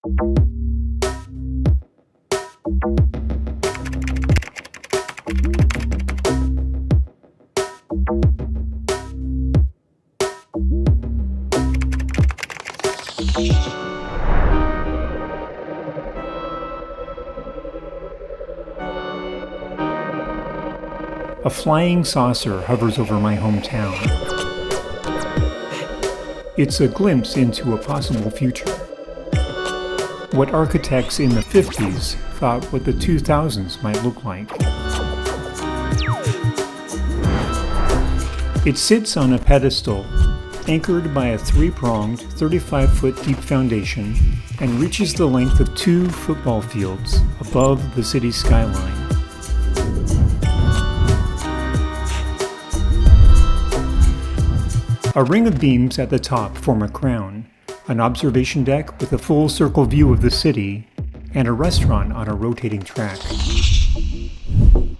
A flying saucer hovers over my hometown. It's a glimpse into a possible future. What architects in the 50s thought what the 2000s might look like. It sits on a pedestal, anchored by a three-pronged, 35-foot deep foundation, and reaches the length of 2 football fields above the city's skyline. A ring of beams at the top form a crown, an observation deck with a full circle view of the city, and a restaurant on a rotating track.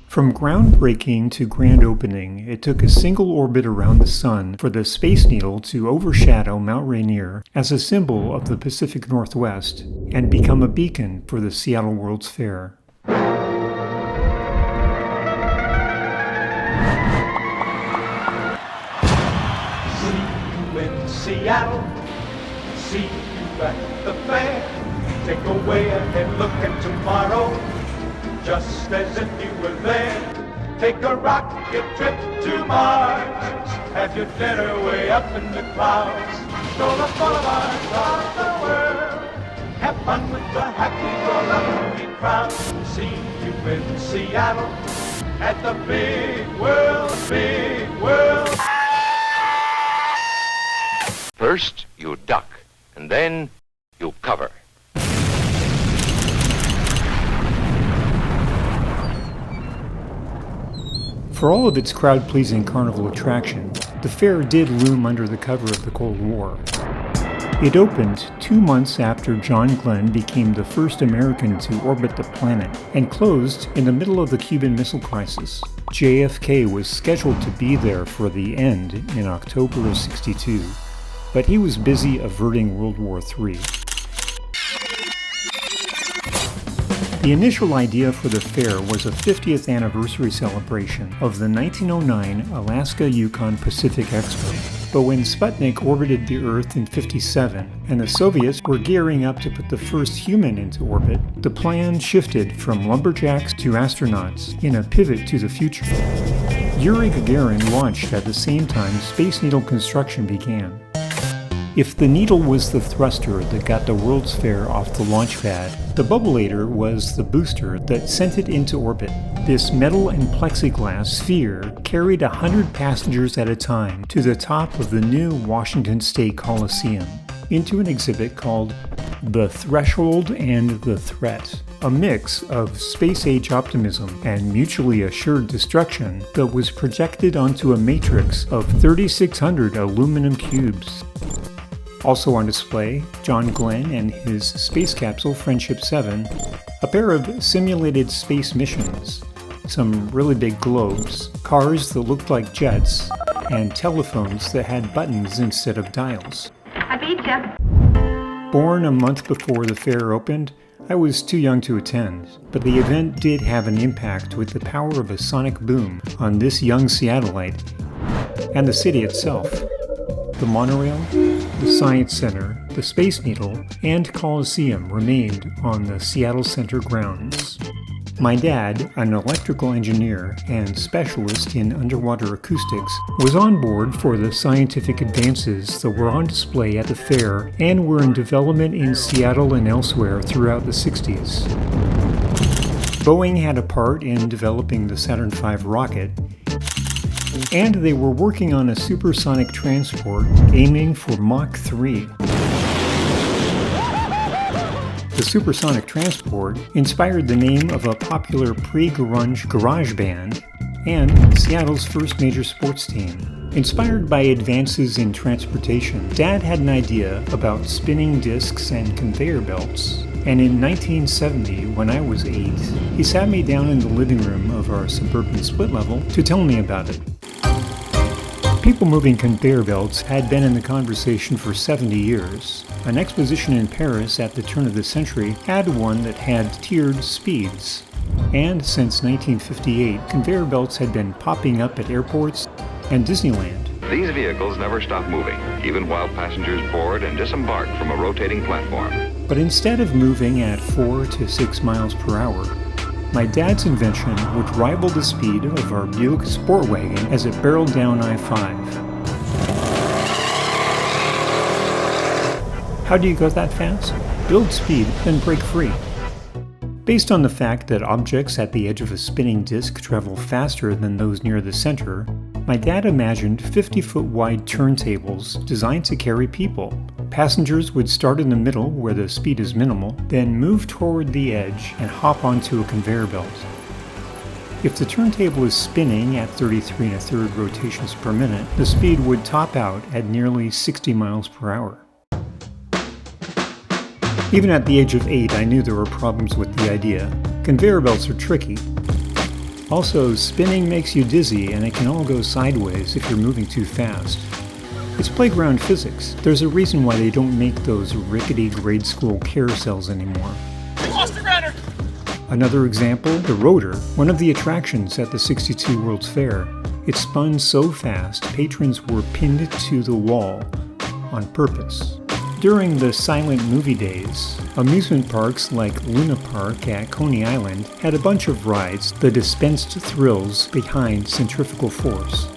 From groundbreaking to grand opening, it took a single orbit around the Sun for the Space Needle to overshadow Mount Rainier as a symbol of the Pacific Northwest and become a beacon for the Seattle World's Fair. Seattle, see you at the fair. Take a way ahead look at tomorrow, just as if you were there. Take a rocket trip to Mars, have your dinner way up in the clouds. Stroll the boulevards of the world, have fun with the happy-go-lucky crowd. See you in Seattle, at the big world, big world. First, you duck, and then you cover. For all of its crowd-pleasing carnival attraction, the fair did loom under the cover of the Cold War. It opened 2 months after John Glenn became the first American to orbit the planet, and closed in the middle of the Cuban Missile Crisis. JFK was scheduled to be there for the end in October of '62. But he was busy averting World War III. The initial idea for the fair was a 50th anniversary celebration of the 1909 Alaska-Yukon Pacific Expo. But when Sputnik orbited the Earth in '57 and the Soviets were gearing up to put the first human into orbit, the plan shifted from lumberjacks to astronauts in a pivot to the future. Yuri Gagarin launched at the same time Space Needle construction began. If the Needle was the thruster that got the World's Fair off the launch pad, the Bubbleator was the booster that sent it into orbit. This metal and plexiglass sphere carried 100 passengers at a time to the top of the new Washington State Coliseum, into an exhibit called The Threshold and the Threat, a mix of space-age optimism and mutually assured destruction that was projected onto a matrix of 3,600 aluminum cubes. Also on display, John Glenn and his space capsule Friendship 7, a pair of simulated space missions, some really big globes, cars that looked like jets, and telephones that had buttons instead of dials. I beat ya. Born a month before the fair opened, I was too young to attend, but the event did have an impact with the power of a sonic boom on this young Seattleite and the city itself. The monorail, the Science Center, the Space Needle, and Coliseum remained on the Seattle Center grounds. My dad, an electrical engineer and specialist in underwater acoustics, was on board for the scientific advances that were on display at the fair and were in development in Seattle and elsewhere throughout the 60s. Boeing had a part in developing the Saturn V rocket, and they were working on a supersonic transport aiming for Mach 3. The supersonic transport inspired the name of a popular pre-grunge garage band and Seattle's first major sports team. Inspired by advances in transportation, Dad had an idea about spinning discs and conveyor belts. And in 1970, when I was 8, he sat me down in the living room of our suburban split level to tell me about it. People moving conveyor belts had been in the conversation for 70 years, An exposition in Paris at the turn of the century had one that had tiered speeds. And since 1958, conveyor belts had been popping up at airports and Disneyland. These vehicles never stop moving, even while passengers board and disembark from a rotating platform. But instead of moving at 4 to 6 miles per hour, my dad's invention would rival the speed of our Buick Sport Wagon as it barreled down I-5. How do you go that fast? Build speed, then break free. Based on the fact that objects at the edge of a spinning disc travel faster than those near the center, my dad imagined 50-foot wide turntables designed to carry people. Passengers would start in the middle where the speed is minimal, then move toward the edge and hop onto a conveyor belt. If the turntable is spinning at 33 1/3 rotations per minute, the speed would top out at nearly 60 miles per hour. Even at the age of 8, I knew there were problems with the idea. Conveyor belts are tricky. Also, spinning makes you dizzy and it can all go sideways if you're moving too fast. It's playground physics. There's a reason why they don't make those rickety grade school carousels anymore. Another example, the rotor, one of the attractions at the '62 World's Fair. It spun so fast, patrons were pinned to the wall on purpose. During the silent movie days, amusement parks like Luna Park at Coney Island had a bunch of rides that dispensed thrills behind centrifugal force.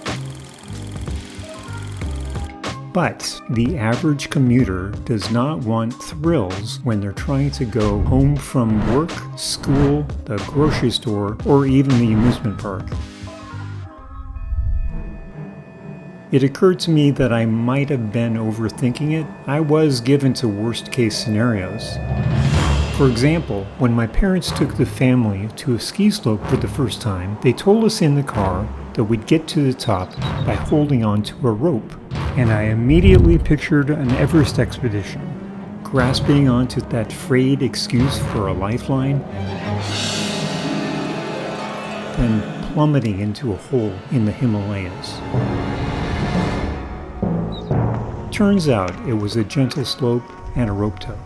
But the average commuter does not want thrills when they're trying to go home from work, school, the grocery store, or even the amusement park. It occurred to me that I might have been overthinking it. I was given to worst-case scenarios. For example, when my parents took the family to a ski slope for the first time, they told us in the car that we'd get to the top by holding onto a rope. And I immediately pictured an Everest expedition, grasping onto that frayed excuse for a lifeline, then plummeting into a hole in the Himalayas. Turns out it was a gentle slope and a rope tow.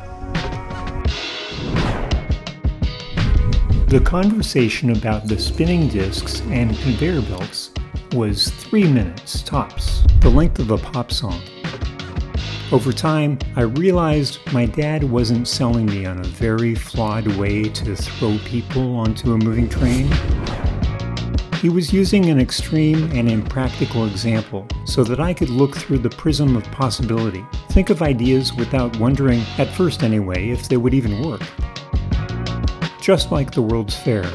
The conversation about the spinning discs and conveyor belts was 3 minutes tops, the length of a pop song. Over time, I realized my dad wasn't selling me on a very flawed way to throw people onto a moving train. He was using an extreme and impractical example so that I could look through the prism of possibility, think of ideas without wondering, at first anyway, if they would even work. Just like the World's Fair,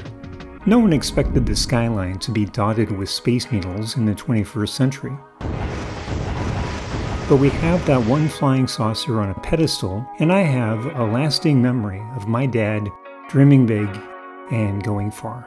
no one expected the skyline to be dotted with Space Needles in the 21st century. But we have that one flying saucer on a pedestal, and I have a lasting memory of my dad dreaming big and going far.